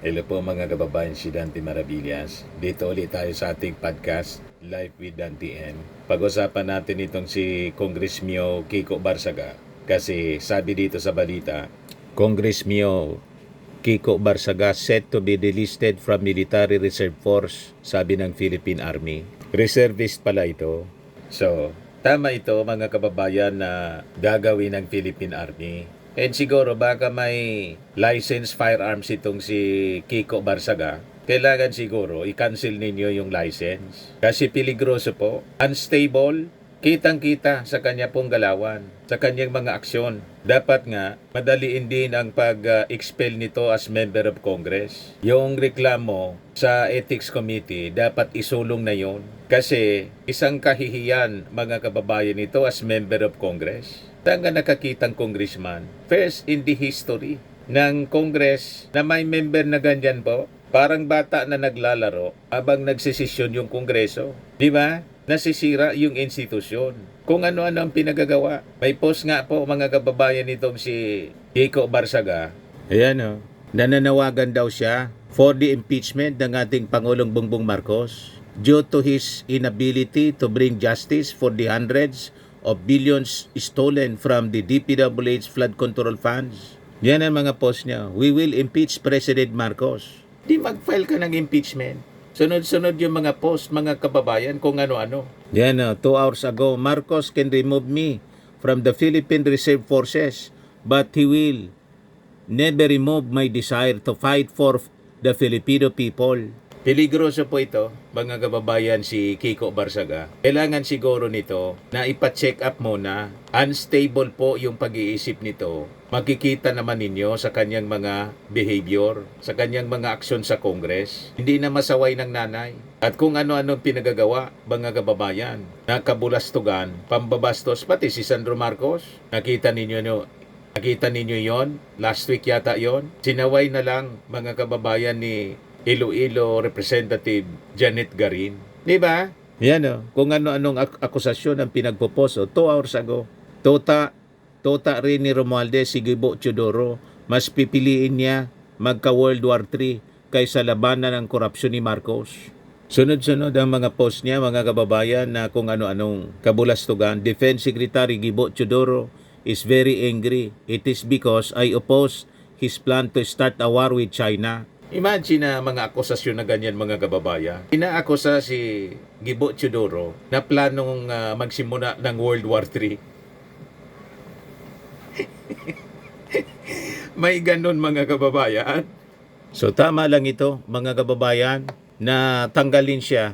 Hello po mga kababayan, si Dante Maravillas. Dito ulit tayo sa ating podcast, Live with Dante N. Pag-usapan natin itong si Congress Mio Kiko Barsaga. Kasi sabi dito sa balita, Congress Mio Kiko Barsaga set to be delisted from Military Reserve Force, sabi ng Philippine Army. Reservist pala ito. So, tama ito mga kababayan na gagawin ng Philippine Army. And siguro baka may license firearms itong si Kiko Barsaga. Kailangan siguro i-cancel ninyo yung license. Kasi peligroso po. Unstable. Kitang-kita sa kanya pong galawan. Sa kanyang mga aksyon. Dapat nga, madaliin din ang pag-expel nito as member of Congress. Yung reklamo sa Ethics Committee, dapat isulong na yon. Kasi isang kahihiyan mga kababayan nito as member of Congress. Saan ka nakakitang congressman? First in the history ng Congress na may member na ganyan po. Parang bata na naglalaro habang nagsisesyon yung Kongreso. Di ba? Nasisira yung institusyon. Kung ano-ano ang pinagagawa. May post nga po mga kababayan nitong si Kiko Barsaga. Ayan o. Nananawagan daw siya for the impeachment ng ating Pangulong Bongbong Marcos due to his inability to bring justice for the hundreds of billions stolen from the DPWH flood control funds. Yan ang mga post niya. We will impeach President Marcos. Di mag-file ka ng impeachment. Sunod-sunod yung mga post, mga kababayan, kung ano-ano. Yan 2 hours ago, Marcos can remove me from the Philippine Reserve Forces, but he will never remove my desire to fight for the Filipino people. Peligroso po ito, mga kababayan, si Kiko Barsaga. Kailangan siguro nito na ipa-check up muna. Unstable po yung pag-iisip nito. Makikita naman ninyo sa kanyang mga behavior, sa kanyang mga aksyon sa Congress. Hindi na masaway ng nanay. At kung ano-ano pinagagawa, mga kababayan, nakabulastugan, pambabastos, pati si Sandro Marcos. Nakita ninyo yon? Last week yata yon? Sinaway na lang, mga kababayan, ni Iloilo Representative Janet Garin. Di ba? Yan o. Kung ano-anong akusasyon ang pinagpopost 2 hours ago. Tota rin ni Romualdez si Gibo Teodoro. Mas pipiliin niya magka-World War III kaysa labanan ng korupsyon ni Marcos. Sunod-sunod ang mga post niya, mga kababayan, na kung ano-anong kabulastugan. Defense Secretary Gibo Teodoro is very angry. It is because I oppose his plan to start a war with China. Imagine na mga akusasyon na ganyan, mga kababayan. Inaakusa si Gibo Teodoro na planong magsimula ng World War III. May ganun, mga kababayan. So tama lang ito, mga kababayan, na tanggalin siya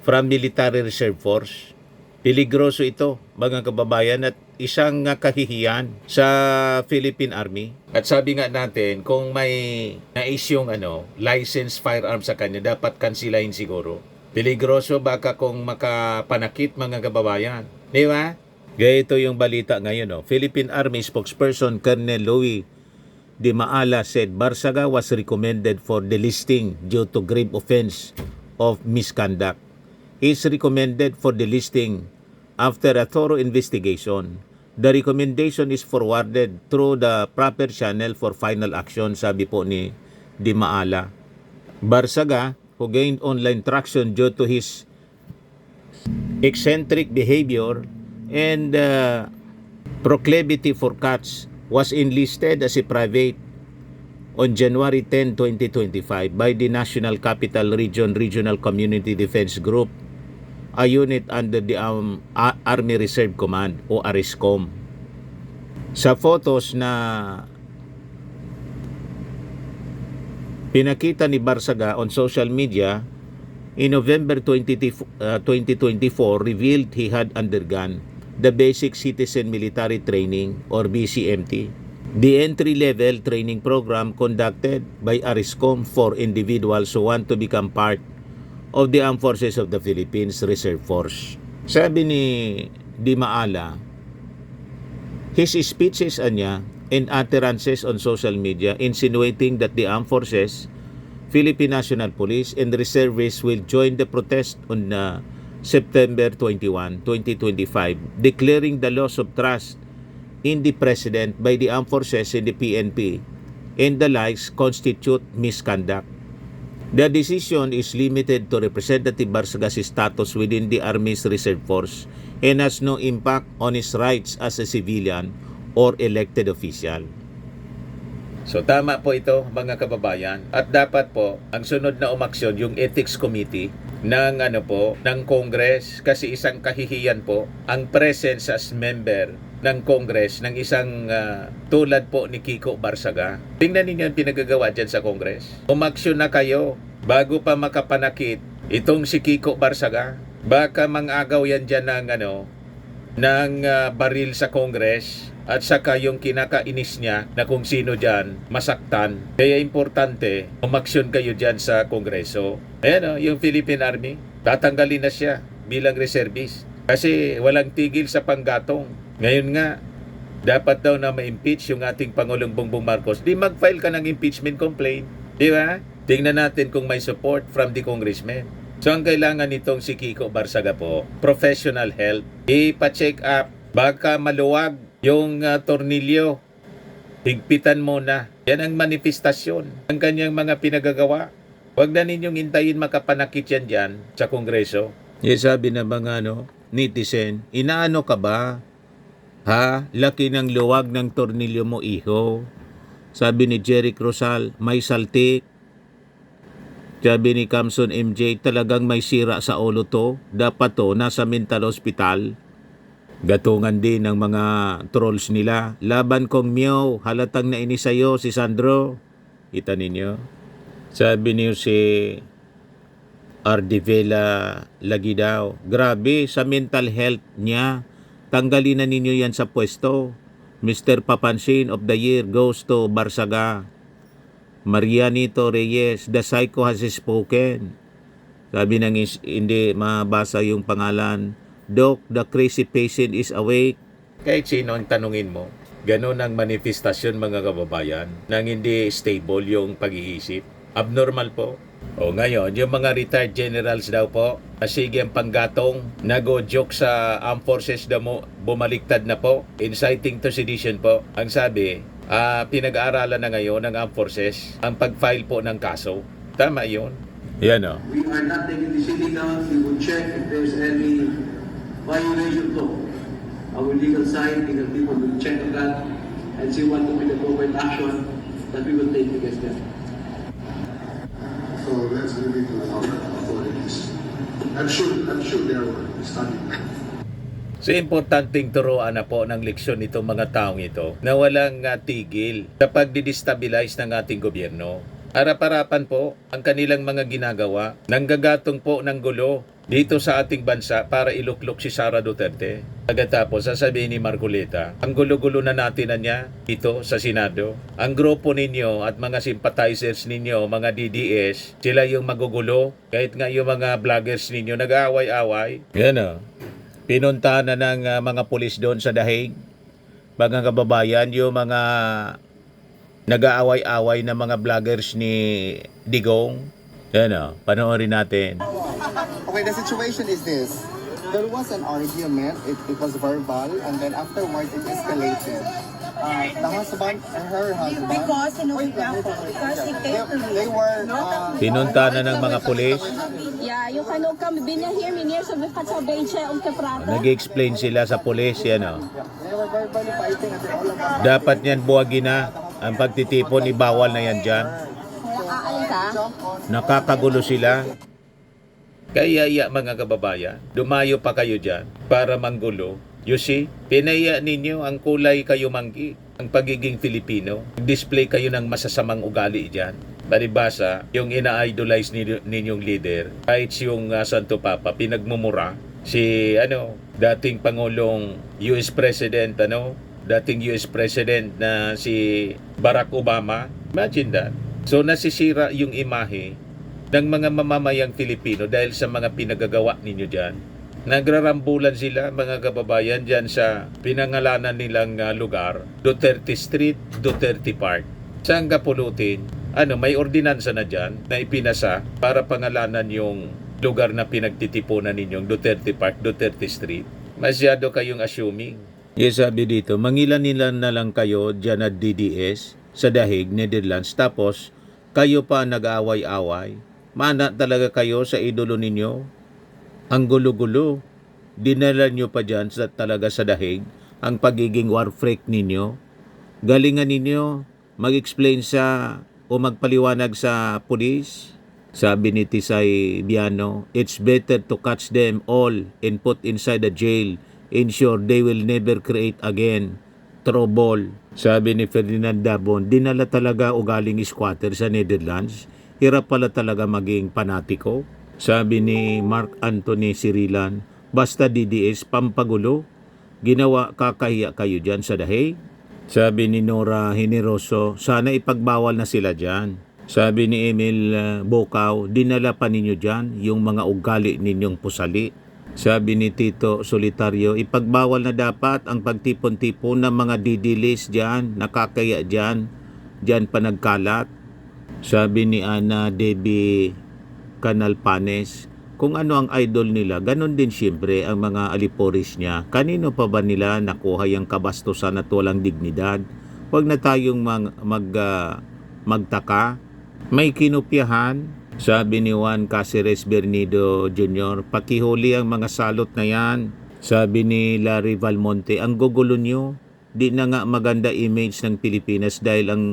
from Military Reserve Force. Peligroso ito, mga kababayan, at isang kahihiyan sa Philippine Army. At sabi nga natin, kung may nais yung license firearm sa kanya, dapat kansilahin siguro. Peligroso baka kung makapanakit, mga kababayan. Di ba? Gaya ito yung balita ngayon. Philippine Army spokesperson Colonel Louis de Maala said Barsaga was recommended for delisting due to grave offense of misconduct. He is recommended for delisting after a thorough investigation. The recommendation is forwarded through the proper channel for final action, sabi po ni Di Maala. Barsaga, who gained online traction due to his eccentric behavior and proclivity for cuts, was enlisted as a private on January 10, 2025 by the National Capital Region Regional Community Defense Group, a unit under the Army Reserve Command o ARISCOM. Sa photos na pinakita ni Barsaga on social media in November 2024, revealed he had undergone the Basic Citizen Military Training or BCMT, the entry-level training program conducted by ARISCOM for individuals who want to become part of the Armed Forces of the Philippines Reserve Force. Sabi ni Di Maala, his speeches and utterances on social media insinuating that the Armed Forces, Philippine National Police, and reservists will join the protest on September 21, 2025, declaring the loss of trust in the President by the Armed Forces and the PNP and the likes constitute misconduct. The decision is limited to Representative Barsaga's status within the Army's Reserve Force and has no impact on his rights as a civilian or elected official. So tama po ito mga kababayan, at dapat po ang sunod na umaksyon yung Ethics Committee ng ng Congress, kasi isang kahihiyan po ang presence as member ng Congress ng isang tulad po ni Kiko Barsaga. Tingnan ninyo ang pinagagawa dyan sa Congress. Umaksyon na kayo bago pa makapanakit itong si Kiko Barsaga. Baka mangagaw yan dyan ng baril sa Congress, at saka yung kinakainis niya na kung sino dyan masaktan. Kaya importante umaksyon kayo dyan sa Kongreso. Ayan yung Philippine Army, tatanggalin na siya bilang reservist kasi walang tigil sa panggatong. Ngayon nga, dapat daw na ma-impeach yung ating Pangulong Bongbong Marcos. Di mag-file ka ng impeachment complaint. Di ba? Tingnan natin kung may support from the congressman. So ang kailangan nitong si Kiko Barsaga po, professional help. Ipa-check up. Baka maluwag yung tornilyo. Higpitan mo na. Yan ang manifestasyon ng kanyang mga pinagagawa. Huwag na ninyong hintayin makapanakit yan dyan sa Kongreso. Sabi na mga netizen, inaano ka ba? Ha? Laki ng luwag ng tornilyo mo, iho. Sabi ni Jerry Cruzal, may saltik. Sabi ni Kamson MJ, talagang may sira sa ulo to. Dapat to, nasa mental hospital. Gatungan din ng mga trolls nila. Laban kong meow, halatang nainis sa'yo si Sandro. Kita ninyo? Sabi niyo si Ardivela lagi daw. Grabe, sa mental health niya. Tanggalin na ninyo yan sa pwesto. Mr. Papansin of the Year goes to Barsaga. Marianito Reyes, the psycho has spoken. Sabi nang hindi mabasa yung pangalan. Doc, the crazy patient is awake. Kahit sino ang tanungin mo, ganun ang manifestasyon mga kababayan, nang hindi stable yung pag-iisip. Abnormal po. O ngayon, yung mga retired generals daw po, sige ang panggatong, nag-joke sa armed forces na mo, bumaliktad na po, inciting to sedition po. Ang sabi, pinag-aaralan na ngayon ng armed forces ang pag-file po ng kaso. Tama yun. Yan We are not taking this illegal. We will check if there's any violation law. Our legal side, legal people will check on that and see what will be the appropriate action that we will take against them. So let's leave it to the authorities. I'm sure they are studying. So importanteng turuan na po ng leksyon itong mga taong ito na walang tigil sa pagdidestabilize ng ating gobyerno. Harap-harapan po ang kanilang mga ginagawa, nanggagatong po ng gulo dito sa ating bansa para iluklok si Sara Duterte. Pagkatapos sasabihin ni Marcoleta, ang gulo-gulo na natin na niya dito sa Senado. Ang grupo ninyo at mga sympathizers ninyo, mga DDS, sila yung magugulo. Kahit nga yung mga vloggers ninyo nag-aaway-away. Yan pinuntahan na ng mga pulis doon sa Dahig. Mga kababayan, yung mga nag-aaway-away na mga vloggers ni Digong. Yan panoorin natin. Okay, the situation is this. There was an argument, it was verbal, and then afterward it escalated. The husband, her husband, Because they were, Pinunta na ng mga pulis. yeah, yung kanong kami binahir so katsabeche ang keprata. Nag-explain sila sa pulis. Yan they were verbally fighting at all of us. Dapat yan buwagin na. Ang pagtitipon, ibawal na yan dyan. Nakaalin ka? Nakakagulo sila. Kaya mga kababayan, dumayo pa kayo dyan para manggulo. You see, pinaya ninyo ang kulay kayo manggi, ang pagiging Filipino. Display kayo ng masasamang ugali dyan. Palibasa, yung ina-idolize ninyong leader, kahit yung Santo Papa, pinagmumura. Si dating Pangulong US President, dating US President na si Barack Obama. Imagine that. So nasisira yung imahe ng mga mamamayang Filipino dahil sa mga pinagagawa ninyo dyan. Nagrarambulan sila mga kababayan dyan sa pinangalanan nilang lugar, Duterte Street, Duterte Park. Saan ka pulutin? May ordinansa na dyan na ipinasa para pangalanan yung lugar na pinagtitipunan ninyong Duterte Park, Duterte Street. Masyado kayong assuming. Yes, sabi dito, mangilan-ilan na lang kayo dyan at DDS. sa Dahig, Netherlands, tapos kayo pa nag-aaway-away. Mana talaga kayo sa idolo ninyo. Ang gulo-gulo. Dinala nyo pa dyan talaga sa Dahig ang pagiging war freak ninyo. Galingan ninyo mag-explain o magpaliwanag sa pulis. Sabi ni Tisay Biano, it's better to catch them all and put inside the jail. Ensure they will never create again trouble. Sabi ni Ferdinand Dabon, dinala talaga ugaling squatter sa Netherlands. Hirap pala talaga maging panatiko. Sabi ni Mark Anthony Sirilan, basta DDS pampagulo. Ginawa kakahiya kayo dyan sa Dahig. Sabi ni Nora Generoso, sana ipagbawal na sila dyan. Sabi ni Emil Bocaw, dinala pa ninyo dyan yung mga ugali ninyong pusali. Sabi ni Tito Solitario, ipagbawal na dapat ang pagtipon-tipon ng mga didilis dyan, nakakaya dyan pa nagkalat. Sabi ni Ana Debbie Canalpanes, kung ano ang idol nila, ganon din siyempre ang mga aliporis niya. Kanino pa ba nila nakuha yung kabastusan at walang dignidad? Huwag na tayong magtaka. May kinupyahan, sabi ni Juan Caceres Bernido Jr., pakihuli ang mga salot na yan. Sabi ni Larry Valmonte, ang gugulo nyo, di na nga maganda image ng Pilipinas dahil ang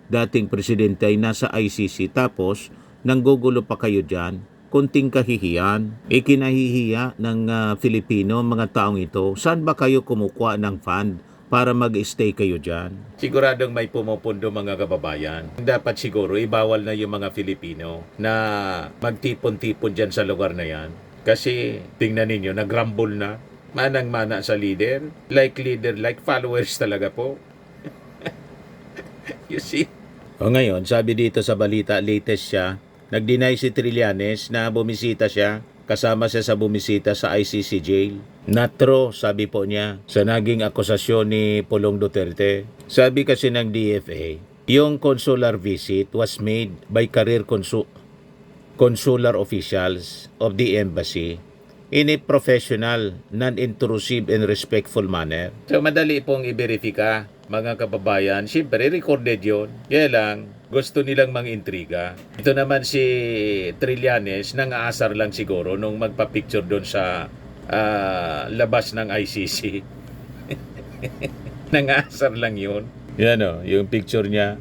dating presidente ay nasa ICC, tapos nanggugulo pa kayo dyan. Kunting kahihiyan, ikinahihiya ng Filipino, mga taong ito. Saan ba kayo kumukuha ng fund para mag-stay kayo dyan? Siguradong may pumupundo mga kababayan. Dapat siguro ibawal na yung mga Filipino na magtipon-tipon dyan sa lugar na yan. Kasi tingnan ninyo, nagrumble na. Manang-mana sa leader, like followers talaga po. You see? O ngayon, sabi dito sa balita, latest siya, nag-deny si Trillanes na bumisita siya, kasama siya sa bumisita sa ICC jail. Not true, sabi po niya, sa naging akusasyon ni Pulong Duterte. Sabi kasi ng DFA, yung consular visit was made by career consular officials of the embassy in a professional, non-intrusive and respectful manner. So madali pong i-verifika, mga kababayan. Siyempre, recorded yun. Kaya lang, gusto nilang mang-intriga. Ito naman si Trillanes, nang-aasar lang siguro nung magpa-picture doon sa labas ng ICC. Nang-aasar lang yun. Yan o, yung picture niya.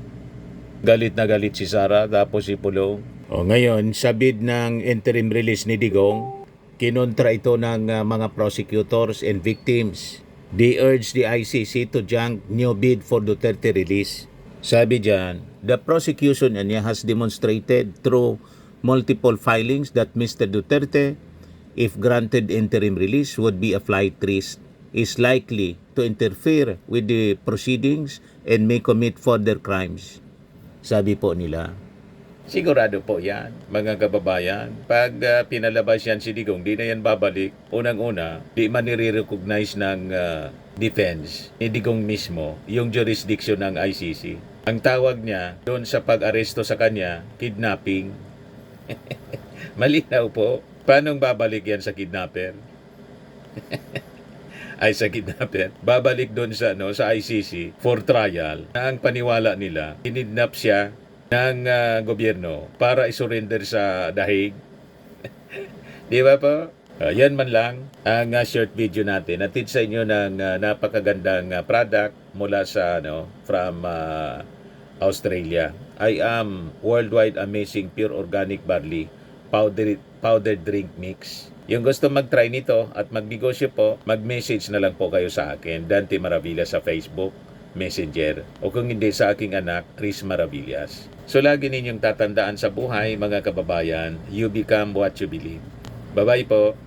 Galit na galit si Sara, tapos si Pulong. O ngayon, sa bid ng interim release ni Digong, kinontra ito ng mga prosecutors and victims. They urge the ICC to junk new bid for Duterte release. Sabi dyan, the prosecution niya has demonstrated through multiple filings that Mr. Duterte, if granted interim release, would be a flight risk, is likely to interfere with the proceedings and may commit further crimes. Sabi po nila. Sigurado po yan, mga kababayan. Pag pinalabas yan si Digong, di na yan babalik. Unang-una, di man nire-recognize ng defense ni Digong mismo yung jurisdiction ng ICC. Ang tawag niya doon sa pag-aresto sa kanya, kidnapping. Malinaw po. Paano babalik yan sa kidnapper? Ay, sa kidnapper. Babalik doon sa ICC for trial. Na ang paniwala nila, kinidnap siya ng gobyerno para isurrender sa Dahig. Di ba po? Yan man lang ang short video natin. Atid sa inyo ng napakagandang product mula sa from Australia. I am worldwide amazing pure organic barley powdered drink mix. Yung gusto mag-try nito at magnegosyo po, mag-message na lang po kayo sa akin, Dante Maravilla sa Facebook Messenger, o kung hindi sa aking anak, Chris Maravillas. So lagi ninyong tatandaan sa buhay, mga kababayan, you become what you believe. Bye-bye po.